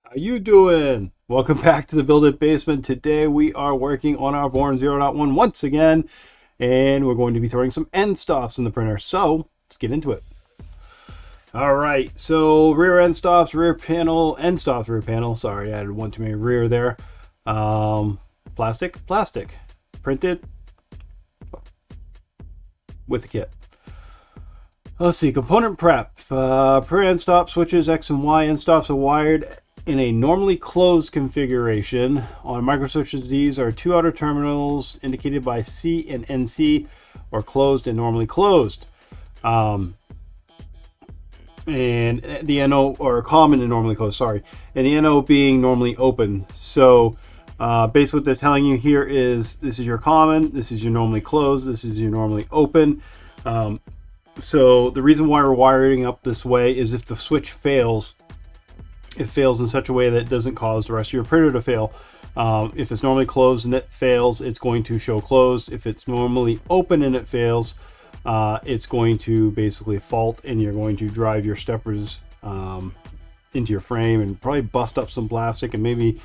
How you doing? Welcome back to the Build It Basement. Today we are working on our Voron 0.1 once again, and we're going to be throwing some end stops in the printer. So let's get into it. All right, so rear end stops, rear panel, end stops, rear panel. Sorry, I added one too many rear there. Plastic, printed with the kit. Let's see, component prep. Per end stop switches X and Y end stops are wired in a normally closed configuration. On micro switches, these are two outer terminals indicated by C and NC, or closed and normally closed. And the NO, or common and normally closed, sorry. And the NO being normally open. So basically what they're telling you here is this is your common, this is your normally closed, this is your normally open. So the reason why we're wiring up this way is if the switch fails, it fails in such a way that it doesn't cause the rest of your printer to fail. If it's normally closed and it fails, it's going to show closed. If it's normally open and it fails, it's going to basically fault, and you're going to drive your steppers into your frame and probably bust up some plastic and maybe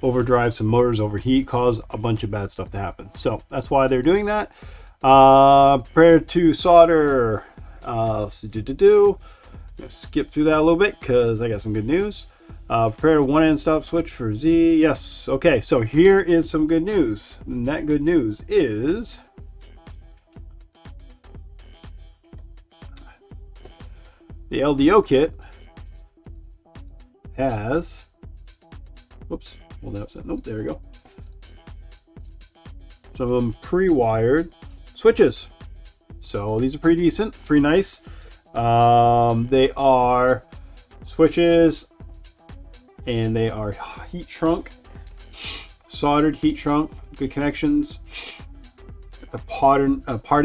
overdrive some motors, overheat, cause a bunch of bad stuff to happen. So that's why they're doing that. Prepare to solder. Let's do. I'm gonna skip through that a little bit because I got some good news. Prepare one end stop switch for Z. Yes. Okay. So here is some good news. And that good news is the LDO kit has. Whoops. Hold that upside. Nope. There we go. Some of them pre-wired switches. So these are pretty decent, pretty nice. They are switches, and they are heat shrunk, soldered, heat shrunk, good connections. Pardon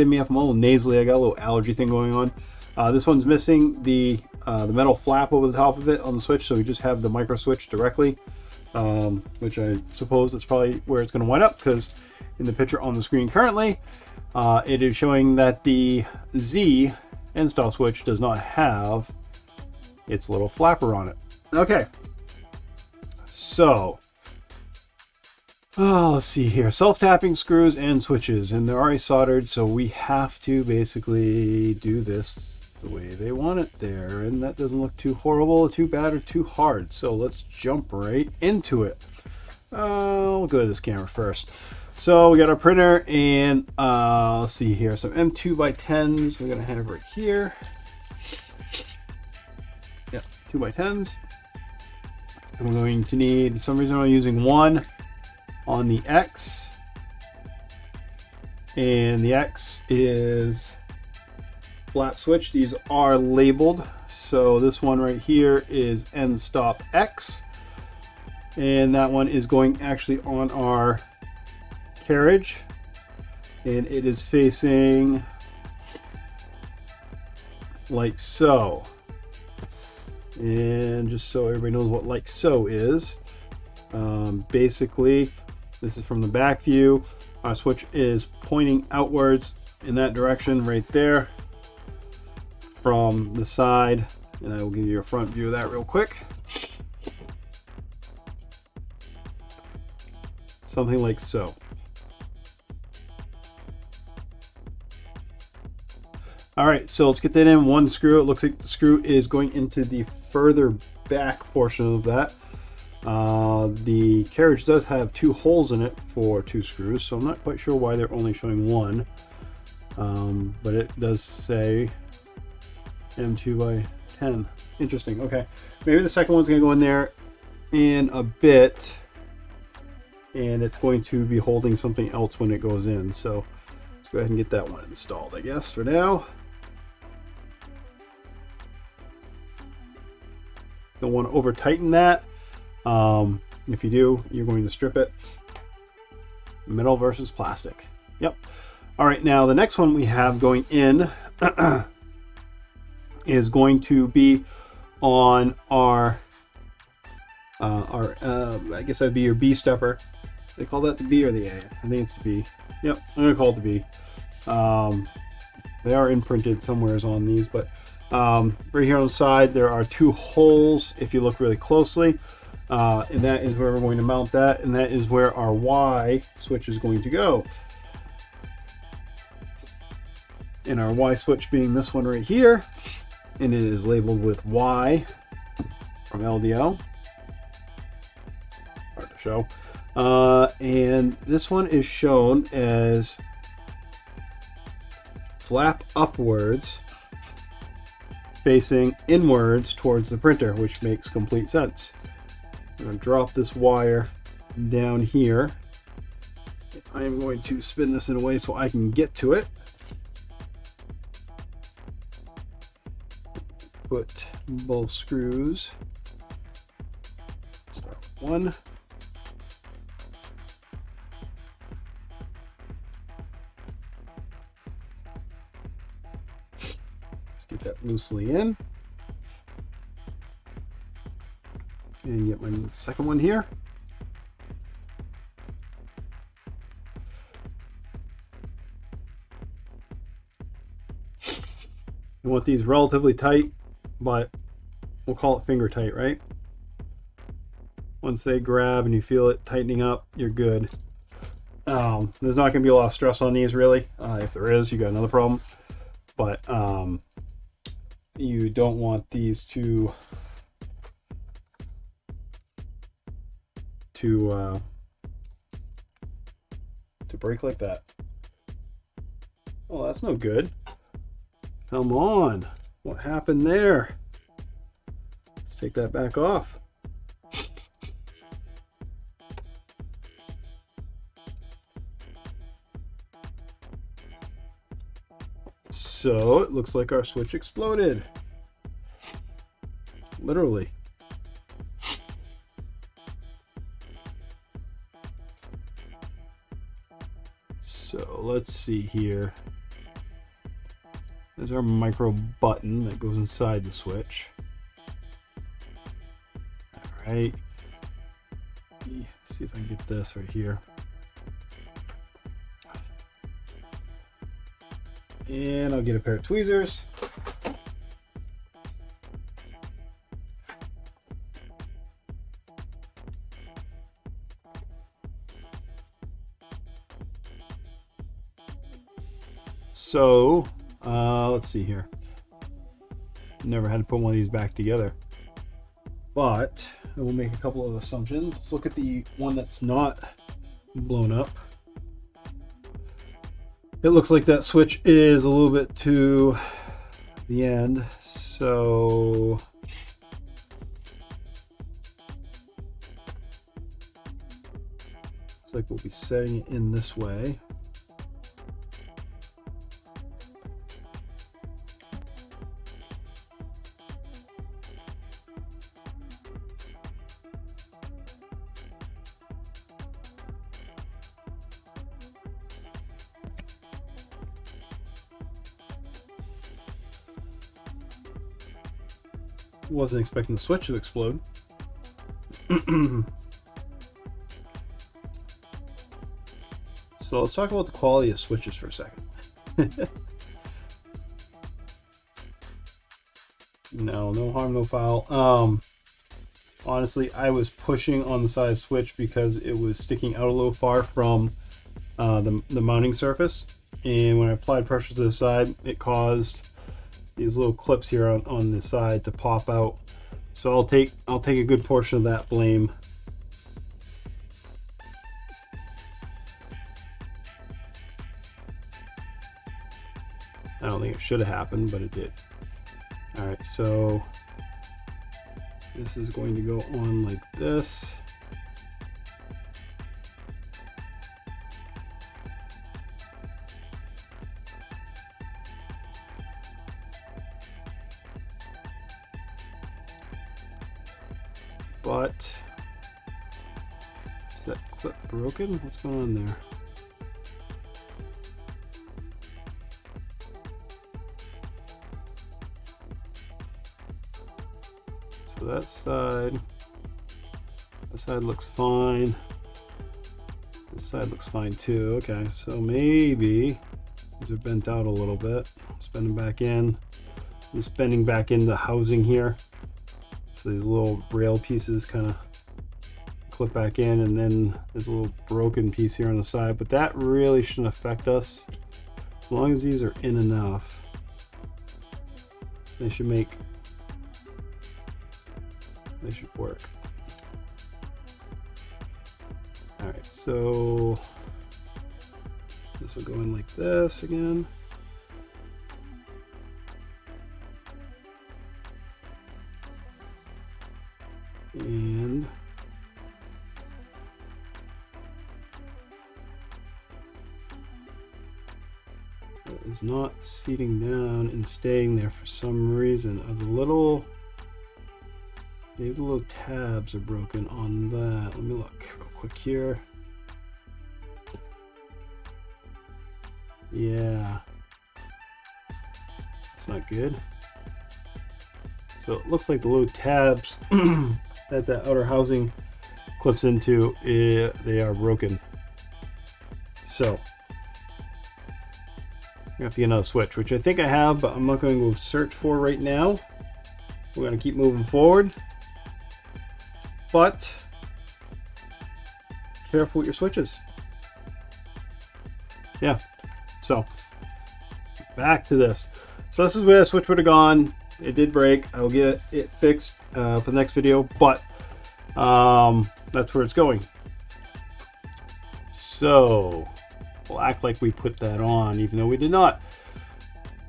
me if I'm a little nasally, I got a little allergy thing going on. This one's missing the metal flap over the top of it on the switch, so we just have the micro switch directly, which I suppose that's probably where it's going to wind up, because in the picture on the screen currently, it is showing that the Z end stop switch does not have its little flapper on it. Okay, so let's see here. Self-tapping screws and switches, and they're already soldered, so we have to basically do this the way they want it there, and that doesn't look too horrible, too bad, or too hard. So let's jump right into it. We'll go to this camera first. So we got our printer, and let's see here, some M2x10s we're gonna have right here. Yeah, 2x10s. And we're going to need, for some reason I'm using one on the X, and the X is flap switch. These are labeled. So this one right here is end stop X, and that one is going actually on our carriage, and it is facing like so. And just so everybody knows what like so is, basically this is from the back view. Our switch is pointing outwards in that direction right there from the side, and I will give you a front view of that real quick. Something like so. All right, so let's get that in. One screw. It looks like the screw is going into the further back portion of that. The carriage does have two holes in it for two screws, so I'm not quite sure why they're only showing one. But it does say M2x10. Interesting. Okay, maybe the second one's going to go in there in a bit, and it's going to be holding something else when it goes in. So let's go ahead and get that one installed, I guess, for now. Don't want to over tighten that. If you do, you're going to strip it. Metal versus plastic. Yep. All right, now the next one we have going in is going to be on our I guess that'd be your B stepper. They call that the B or the A? I think it's the B. Yep, I'm gonna call it the B. They are imprinted somewheres on these, but right here on the side there are two holes if you look really closely. and that is where we're going to mount that, and that is where our Y switch is going to go. And our Y switch being this one right here, and it is labeled with Y from LDO. Hard to show. And this one is shown as flap upwards, facing inwards towards the printer, which makes complete sense. I'm going to drop this wire down here. I am going to spin this in a way so I can get to it. Put both screws. Start with one. Let's get that loosely in. And get my second one here. You want these relatively tight, but we'll call it finger tight, right? Once they grab and you feel it tightening up, you're good. There's not going to be a lot of stress on these, really. If there is, you got another problem. But you don't want these to break like that. Oh, that's no good. Come on. What happened there? Let's take that back off. So it looks like our switch exploded. Literally. So let's see here. There's our micro button that goes inside the switch. All right. See if I can get this right here. And I'll get a pair of tweezers. So, let's see here. Never had to put one of these back together. But I will make a couple of assumptions. Let's look at the one that's not blown up. It looks like that switch is a little bit to the end. So it's like we'll be setting it in this way. Wasn't expecting the switch to explode. So let's talk about the quality of switches for a second. No harm, no foul. Honestly, I was pushing on the side switch because it was sticking out a little far from the mounting surface, and when I applied pressure to the side, it caused these little clips here on the side to pop out. So I'll take a good portion of that blame. I don't think it should have happened, but it did. All right, so this is going to go on like this. But is that clip broken? What's going on there? So that side looks fine. This side looks fine too. Okay, so maybe these are bent out a little bit. Spin them back in. Just bending back in the housing here. So these little rail pieces kind of clip back in, and then there's a little broken piece here on the side, but that really shouldn't affect us. As long as these are in enough, they should work. All right, so this will go in like this again. And it is not seating down and staying there for some reason. Maybe the little tabs are broken on that. Let me look real quick here. Yeah, it's not good. So it looks like the little tabs that the outer housing clips into, they are broken. So I have to get another switch, which I think I have, but I'm not going to go search for right now. We're going to keep moving forward. But careful with your switches. Yeah. So back to this. So this is where the switch would have gone. It did break. I will get it fixed for the next video, but that's where it's going. So we'll act like we put that on, even though we did not.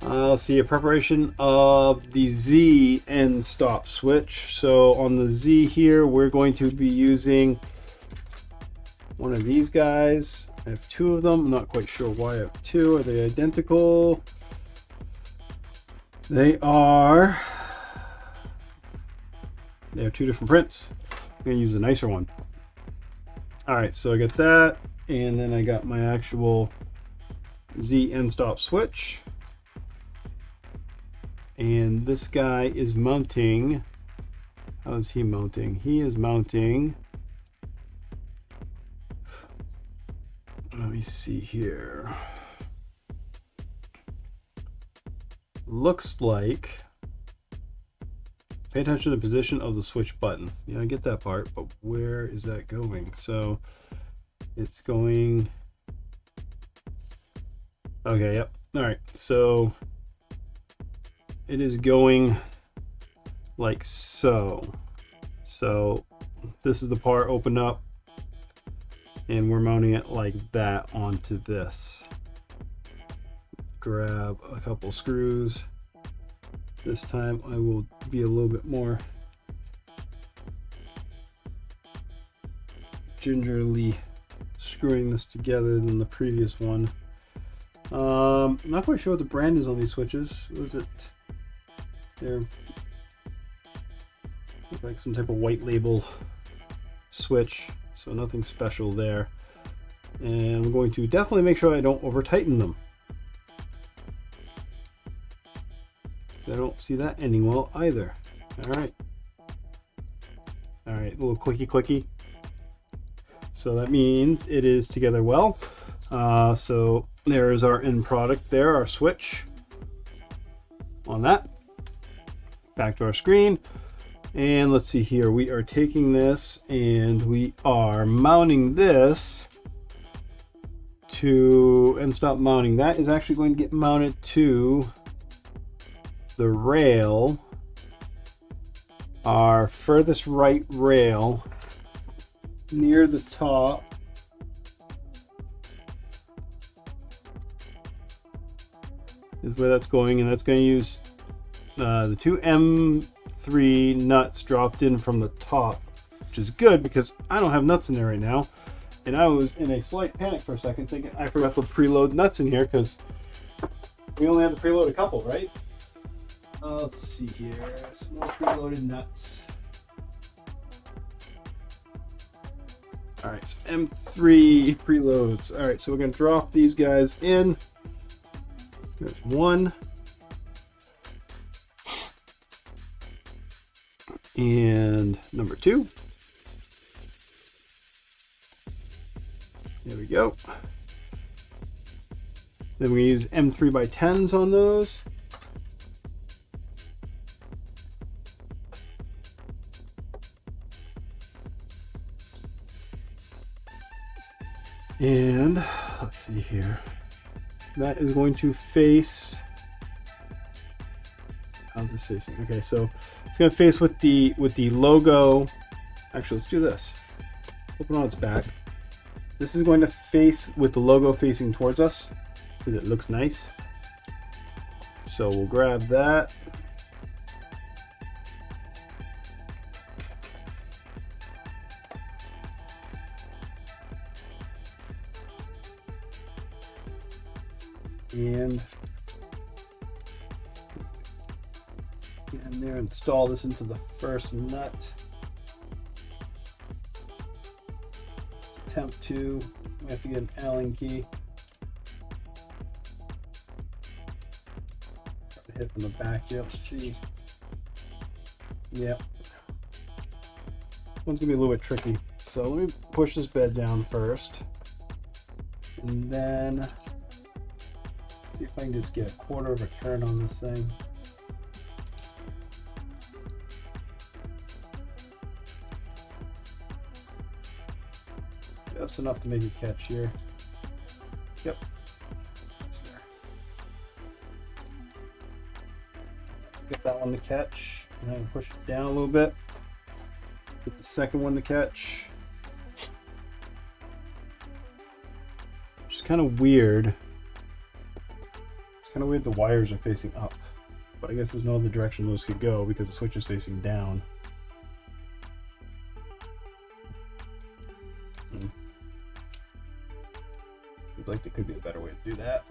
I'll see a preparation of the Z end stop switch. So on the Z here, we're going to be using one of these guys. I have two of them. I'm not quite sure why I have two. Are they identical? They are two different prints. I'm going to use the nicer one. All right, so I got that, and then I got my actual Z end stop switch. And this guy is mounting. How is he mounting? He is mounting. Let me see here. Looks like, pay attention to the position of the switch button. Yeah, I get that part, but where is that going? So it's going, okay, yep. All right, so it is going like so. So this is the part opened up, and we're mounting it like that onto this. Grab a couple screws. This time I will be a little bit more gingerly screwing this together than the previous one. Not quite sure what the brand is on these switches. What is it? They're like some type of white label switch, so nothing special there. And I'm going to definitely make sure I don't over tighten them. I don't see that ending well either. All right, a little clicky clicky. So that means it is together well. So there is our end product there, our switch on that. Back to our screen, and let's see here. We are taking this and we are mounting this to end stop mounting. That is actually going to get mounted to the rail, our furthest right rail near the top. Is where that's going, and that's going to use the two M3 nuts dropped in from the top, which is good because I don't have nuts in there right now, and I was in a slight panic for a second thinking I forgot to preload nuts in here because we only had to preload a couple, right? Let's see here, some more preloaded nuts. All right, so M3 preloads. All right, so we're gonna drop these guys in. There's one. And number two. There we go. Then we're gonna use M3 by 10s on those. And let's see here. That is going to face. How's this facing? Okay, so it's going to face with the logo. Actually, let's do this. Open on its back. This is going to face with the logo facing towards us because it looks nice. So we'll grab that. And there, install this into the first nut. Attempt to, we have to get an Allen key. Hit from the back here, let's see. Yep. One's gonna be a little bit tricky. So let me push this bed down first. And then see if I can just get a quarter of a turn on this thing. Just enough to make it catch here. Yep. It's there. Get that one to catch, and then push it down a little bit. Get the second one to catch. Which is kind of weird. It's kind of weird the wires are facing up, but I guess there's no other direction those could go because the switch is facing down. Like there could be a better way to do that,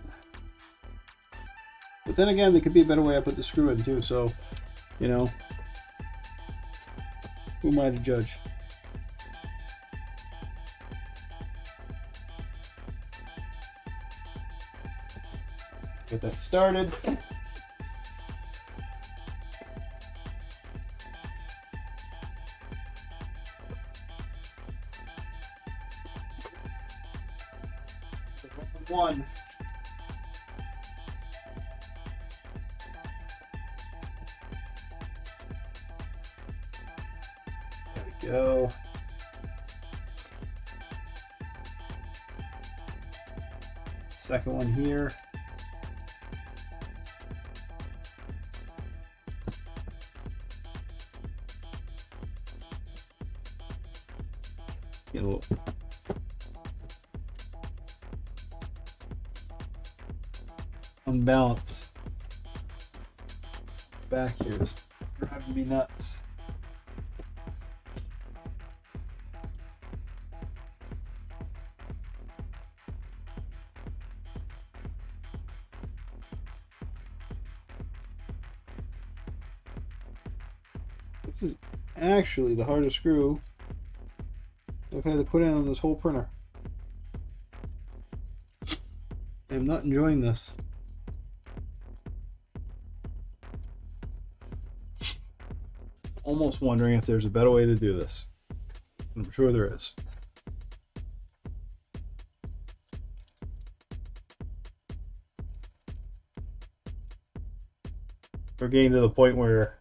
but then again, there could be a better way I put the screw in too. So, you know, who am I to judge? Get that started. One. There we go. Second one here. Get a little unbalance back here is driving me nuts. This is actually the hardest screw I've had to put in on this whole printer. I'm not enjoying this. Almost wondering if there's a better way to do this. I'm sure there is. We're getting to the point where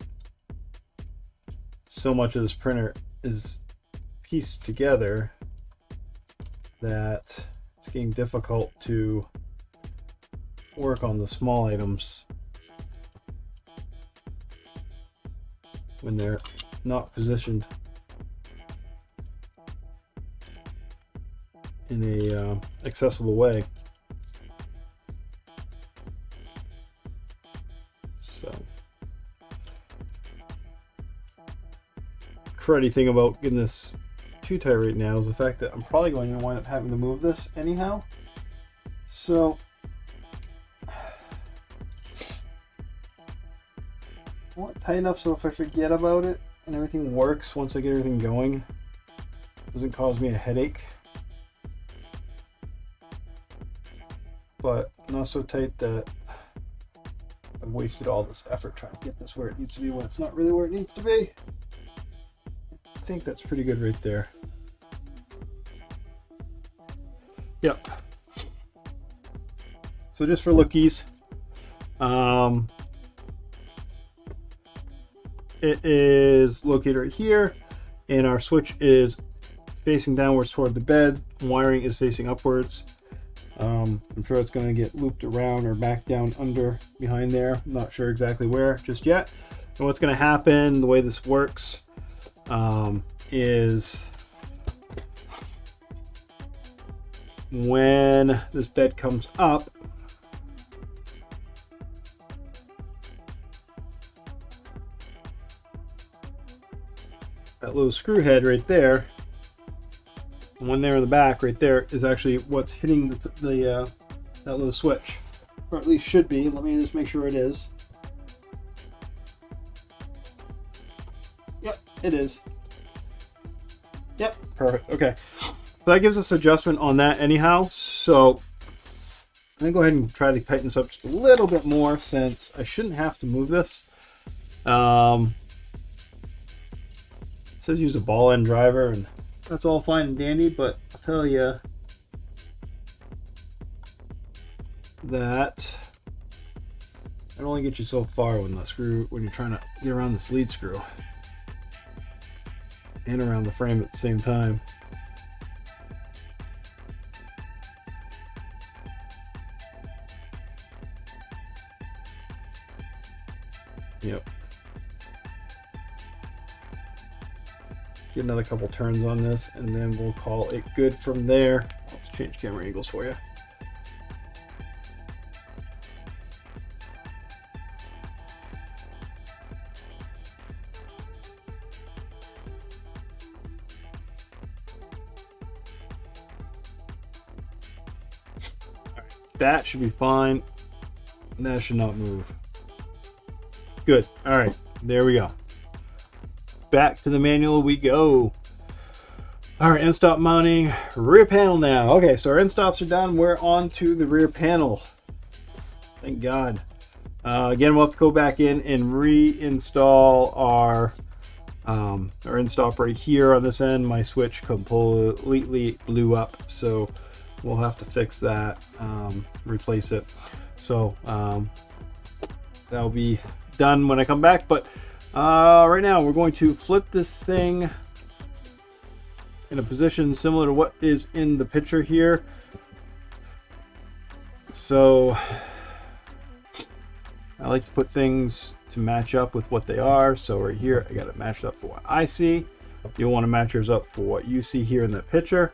so much of this printer is pieced together that it's getting difficult to work on the small items when they're not positioned in a accessible way. So, cruddy thing about getting this too tight right now is the fact that I'm probably going to wind up having to move this anyhow. So I want it tight enough so if I forget about it and everything works once I get everything going, it doesn't cause me a headache. But not so tight that I've wasted all this effort trying to get this where it needs to be when it's not really where it needs to be. I think that's pretty good right there. Yep. So just for lookies, it is located right here, and our switch is facing downwards toward the bed. Wiring is facing upwards. I'm sure it's going to get looped around or back down under behind there. I'm not sure exactly where just yet. And what's going to happen, the way this works, is when this bed comes up, that little screw head right there, and one there in the back right there, is actually what's hitting that little switch, or at least should be. Let me just make sure it is. Yep, it is. Yep, perfect. Okay, so that gives us adjustment on that anyhow. So I'm gonna go ahead and try to tighten this up just a little bit more, since I shouldn't have to move this. It says use a ball end driver, and that's all fine and dandy, but I'll tell you that it only gets you so far when you're trying to get around this lead screw and around the frame at the same time. Yep. Get another couple turns on this, and then we'll call it good from there. Let's change camera angles for you. That should be fine. That should not move. Good. All right, there we go. Back to the manual we go. All right, end stop mounting, rear panel now. Okay, so our end stops are done. We're on to the rear panel. Thank God. Again, we'll have to go back in and reinstall our end stop right here on this end. My switch completely blew up, so we'll have to fix that, replace it. So that'll be done when I come back, but right now we're going to flip this thing in a position similar to what is in the picture here. So I like to put things to match up with what they are. So right here, I got it matched up for what I see. You'll want to match yours up for what you see here in the picture.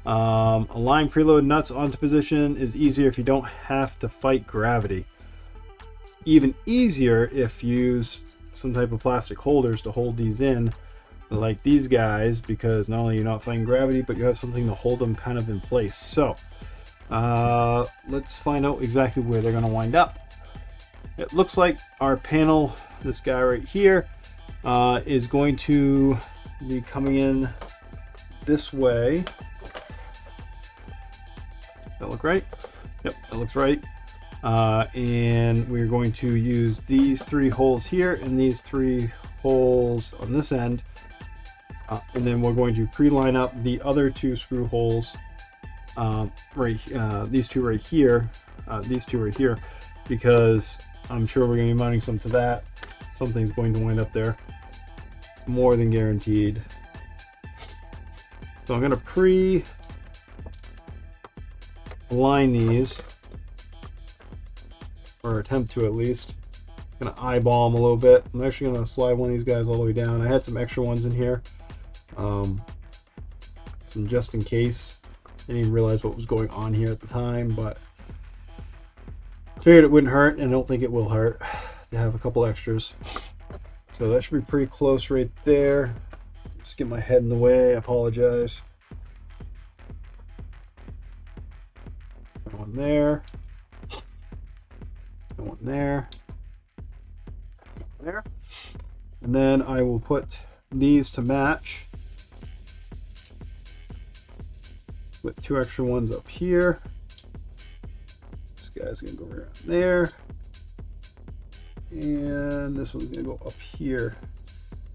Align preload nuts onto position is easier if you don't have to fight gravity. It's even easier if you use some type of plastic holders to hold these in, like these guys, because not only you're not fighting gravity, but you have something to hold them kind of in place. So let's find out exactly where they're going to wind up. It looks like our panel, this guy right here, is going to be coming in this way. That look right? Yep, that looks right. And we're going to use these three holes here and these three holes on this end, and then we're going to pre-line up the other two screw holes, these two right here, because I'm sure we're going to be mounting some to that. Something's going to wind up there, more than guaranteed. So I'm going to pre-line these, or attempt to at least. I'm gonna eyeball them a little bit. I'm actually gonna slide one of these guys all the way down. I had some extra ones in here, some just in case. I didn't even realize what was going on here at the time, but figured it wouldn't hurt, and I don't think it will hurt to have a couple extras. So that should be pretty close right there. Just get my head in the way, I apologize. One there. One there. There. And then I will put these to match with two extra ones up here. This guy's gonna go around there, and this one's gonna go up here,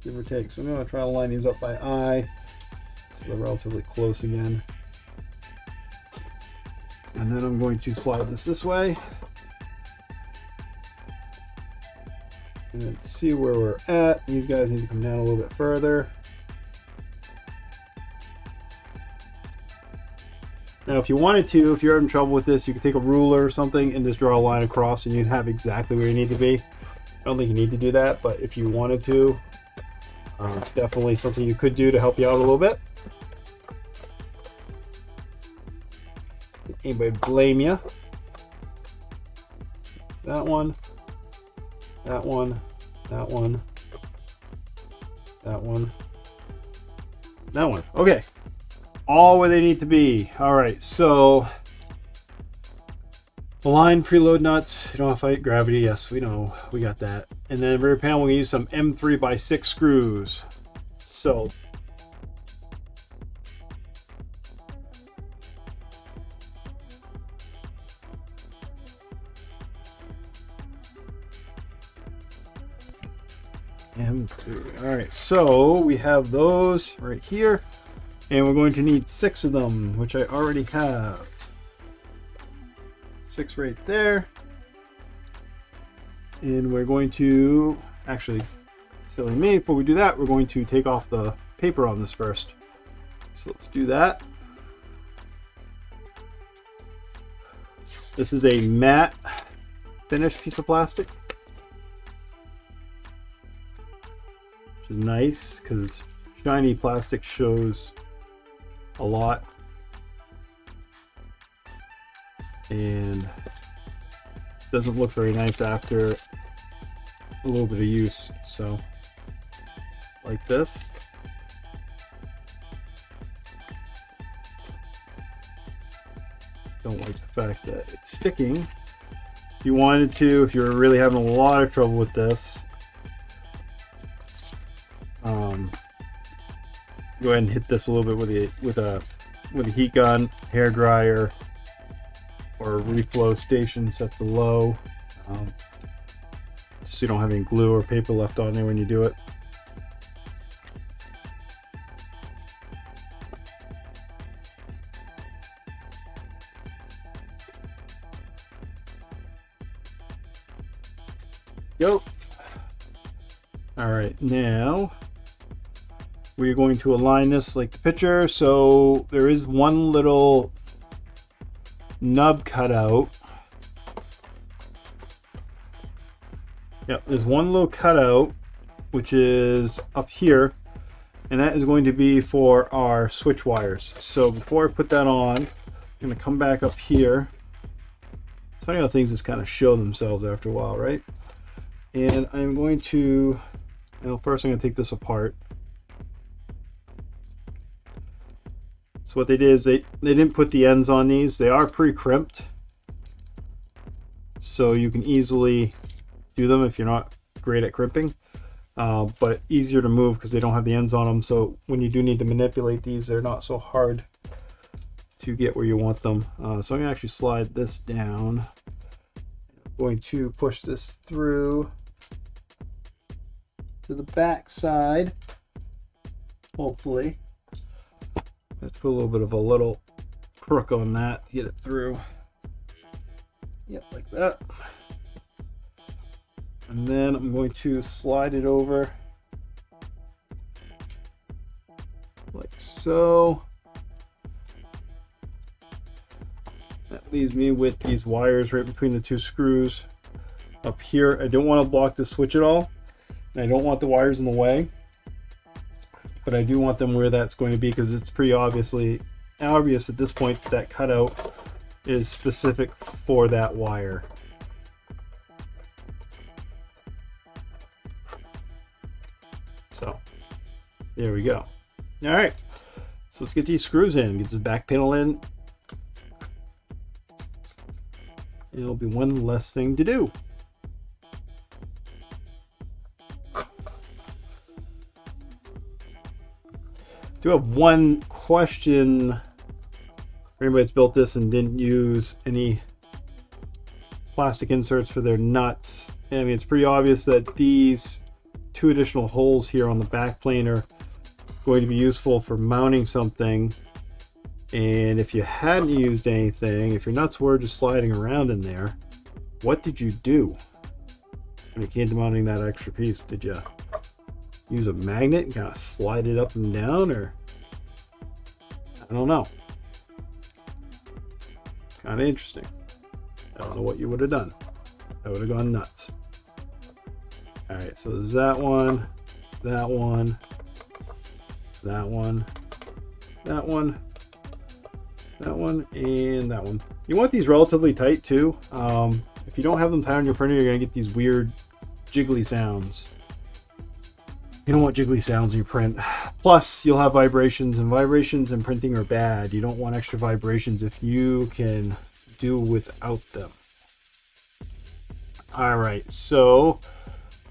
give or take. So I'm gonna try to line these up by eye, so they're relatively close again. And then I'm going to slide this way and then see where we're at. These guys need to come down a little bit further. Now, if you wanted to, if you're having trouble with this, you could take a ruler or something and just draw a line across and you'd have exactly where you need to be. I don't think you need to do that, but if you wanted to, definitely something you could do to help you out a little bit. Anybody blame you? That one, that one, that one, that one, that one. Okay. All where they need to be. All right, so align preload nuts. You don't have to fight gravity. Yes, we know. We got that. And then rear panel, we use some M3x6 screws. So M3. All right, so we have those right here. And we're going to need 6 of them, which I already have. 6 right there. And we're going to, actually, silly me, before we do that, we're going to take off the paper on this first. So let's do that. This is a matte finished piece of plastic, which is nice because shiny plastic shows a lot and doesn't look very nice after a little bit of use. So like this. Don't like the fact that it's sticking. If you wanted to, if you're really having a lot of trouble with this, go ahead and hit this a little bit with a heat gun, hair dryer, or a reflow station set to low, just so you don't have any glue or paper left on there when you do it. Go. All right, now we're going to align this like the picture. So there is one little nub cutout. Yep, there's one little cutout which is up here, and that is going to be for our switch wires. So before I put that on, I'm going to come back up here. It's funny how things just kind of show themselves after a while, right? And I'm going to, first I'm going to take this apart. So what they did is they didn't put the ends on these. They are pre-crimped, so you can easily do them if you're not great at crimping, but easier to move because they don't have the ends on them. So when you do need to manipulate these, they're not so hard to get where you want them. So I'm going to actually slide this down. I'm going to push this through to the back side, hopefully. Let's put a little bit of a little crook on that to get it through. Yep, like that. And then I'm going to slide it over like so. That leaves me with these wires right between the 2 screws up here. I don't want to block the switch at all, and I don't want the wires in the way, but I do want them where that's going to be because it's pretty obvious at this point that cutout is specific for that wire. So there we go. All right, so let's get these screws in, get this back panel in. It'll be one less thing to do. Do have one question for anybody that's built this and didn't use any plastic inserts for their nuts. I mean, it's pretty obvious that these 2 additional holes here on the back plane are going to be useful for mounting something. And if you hadn't used anything, if your nuts were just sliding around in there, what did you do when it came to mounting that extra piece? Did you use a magnet and kind of slide it up and down, or I don't know. Kind of interesting. I don't know what you would have done. I would have gone nuts. All right, so there's that one, that one, that one, that one, that one, and that one. You want these relatively tight too. If you don't have them tight on your printer, you're gonna get these weird jiggly sounds. You don't want jiggly sounds in your print. Plus, you'll have vibrations, and vibrations in printing are bad. You don't want extra vibrations if you can do without them. All right, so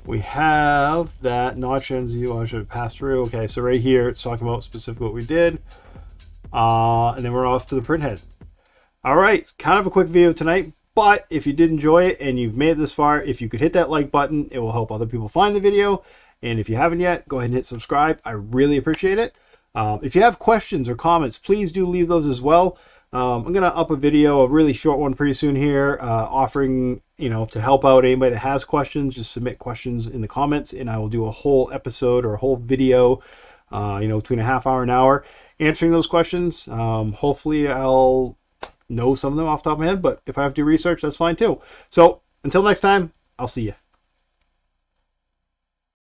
we have that notch ends you. I should pass through. Okay, so right here it's talking about specifically what we did, and then we're off to the print head. All right, kind of a quick video tonight, but if you did enjoy it and you've made it this far, if you could hit that like button, it will help other people find the video. And if you haven't yet, go ahead and hit subscribe. I really appreciate it. If you have questions or comments, please do leave those as well. I'm going to up a video, a really short one pretty soon here, offering, to help out anybody that has questions. Just submit questions in the comments, and I will do a whole episode or a whole video, between a half hour and an hour, answering those questions. Hopefully I'll know some of them off the top of my head, but if I have to do research, that's fine too. So until next time, I'll see you.